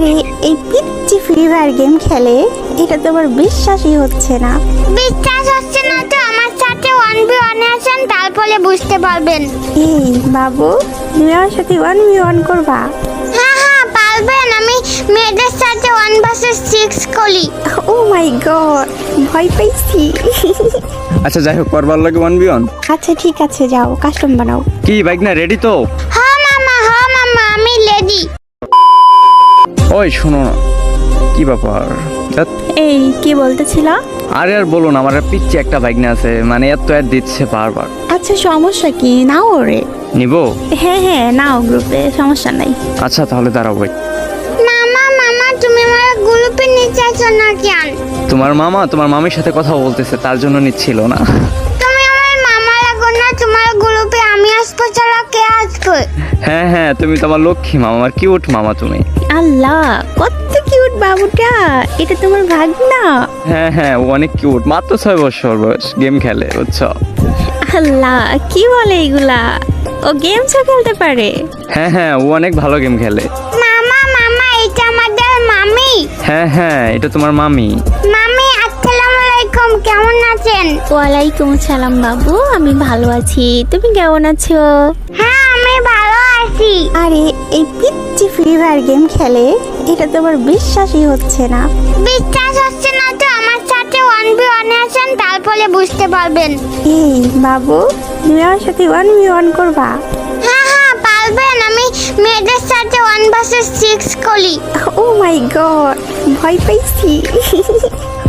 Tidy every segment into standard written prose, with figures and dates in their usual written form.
আরে এই পিচ্চি ফ্রি ফায়ার গেম খেলে, এটা তো আমার বিশ্বাসই হচ্ছে না। বিশ্বাস হচ্ছে না তো আমার সাথে 1v1 আসেন, তারপরে বুঝতে পারবেন। এই বাবু, তুমি আমার সাথে 1v1 করবা? হ্যাঁ হ্যাঁ পারবেন, আমি মেয়েদের সাথে 1 vs 6 করি। ও মাই গড, ভয় পাইছি। আচ্ছা যাই হোক, করবার লাগে 1v1। আচ্ছা ঠিক আছে, যাও কাস্টম বানাও। কি বাইক না রেডি তো? হ্যাঁ মামা আমি রেডি। ওই শোনো না, কি ব্যাপার? ধ্যাৎ, এই কি বলতেছিল? আরে আর বলুন, আমার পিচ্ছি একটা বাইক না আছে, মানে এত অ্যাড দিচ্ছে বারবার। আচ্ছা সমস্যা কি, নাও ওরে। নিবো? হ্যাঁ হ্যাঁ নাও, গ্রুপে সমস্যা নাই। আচ্ছা তাহলে দাঁড়াও ভাই। মামা তুমি আমার গ্রুপে নিতে আছো না কেন? তোমার মামা তোমার মামির সাথে কথা বলতেছে, তার জন্য নিচ্ছিল না। তুমি আমার মামা লাগো না, তোমার গ্রুপে আমি আসবো, চলো কে আসবে? হ্যাঁ হ্যাঁ, তুমি তো আমার লক্ষ্মী মামা, আমার কিউট মামা তুমি। আল্লাহ কত কিউট বাবুটা, এটা তোমার ভাগনা? হ্যাঁ হ্যাঁ, ও অনেক কিউট, মাত্র 6 বছর বয়স, গেম খেলে বুঝছো। আল্লাহ কি বলে এগুলা, ও গেমসও খেলতে পারে? হ্যাঁ হ্যাঁ, ও অনেক ভালো গেম খেলে। মামা এটা আমাদের মামি। হ্যাঁ হ্যাঁ, এটা তোমার মামি। মামি আসসালামু আলাইকুম, কেমন আছেন? ওয়ালাইকুম আসসালাম বাবু, আমি ভালো আছি, তুমি কেমন আছো? হ্যাঁ আমি ভালো আছি। আরে এই পিচ্চি ফ্রি ফায়ার গেম খেলে, এটা তো আমার বিশ্বাসই হচ্ছে না। বিশ্বাস হচ্ছে না তো আমার সাথে 1v1 আসেন, তারপরে বুঝতে পারবেন। এই বাবু, তুমি আমার সাথে 1v1 করবা? হ্যাঁ পারবেন, আমি মেয়েদের সাথে 1 vs 6 করি। ও মাই গড, ভয় পাইছি।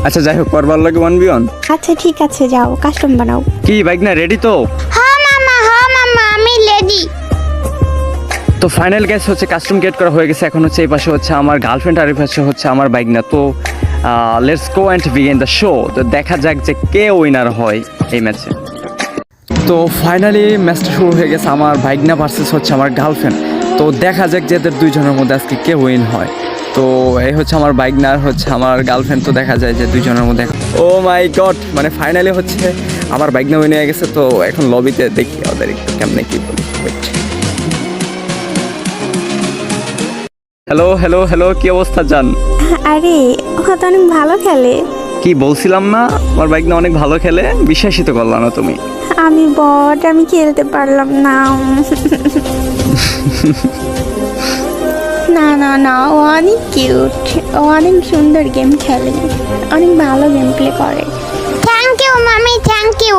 আচ্ছা যাই হোক, করবার লাগে 1v1। আচ্ছা ঠিক আছে, যাও কাস্টম বানাও। কি বাইক না রেডি তো? হ্যাঁ মামা আমি রেডি। তো ফাইনাল গ্যাস হচ্ছে কাস্টম গেট করা হয়ে গেছে। এখন হচ্ছে এই পাশে হচ্ছে আমার গার্লফ্রেন্ড আর এই পাশে হচ্ছে আমার বাইক না। তো let's go and begin the show. তো দেখা যাক যে কে উইনার হয় এই ম্যাচে। তো ফাইনালি ম্যাচটা শুরু হয়ে গেছে, আমার বাইকনা ভার্সেস হচ্ছে আমার গার্লফ্রেন্ড। তো দেখা যাক যে এদের দুইজনের মধ্যে আজকে কে উইন হয়। তো এই হচ্ছে আমার বাইকনা আর হচ্ছে আমার গার্লফ্রেন্ড। তো দেখা যায় যে দুইজনের মধ্যে, ও মাই গড, মানে ফাইনালি হচ্ছে আমার বাইকনা উইন হয়ে গেছে। তো এখন লবিতে দেখি ওদের একটু কেমনে কি বলি। হ্যালো হ্যালো হ্যালো, কি অবস্থা জান? আরে ও তো অনেক ভালো খেলে। কি বলছিলাম না, আমার বাইক না অনেক ভালো খেলে, বিশ্বাসই তো করলাম না তুমি। আমি বট, আমি খেলতে পারলাম না। না না না, ও অনেক কিউট, ও অনেক সুন্দর গেম খেলে, অনেক ভালো গেম প্লে করে। থ্যাংক ইউ মামি, থ্যাংক ইউ।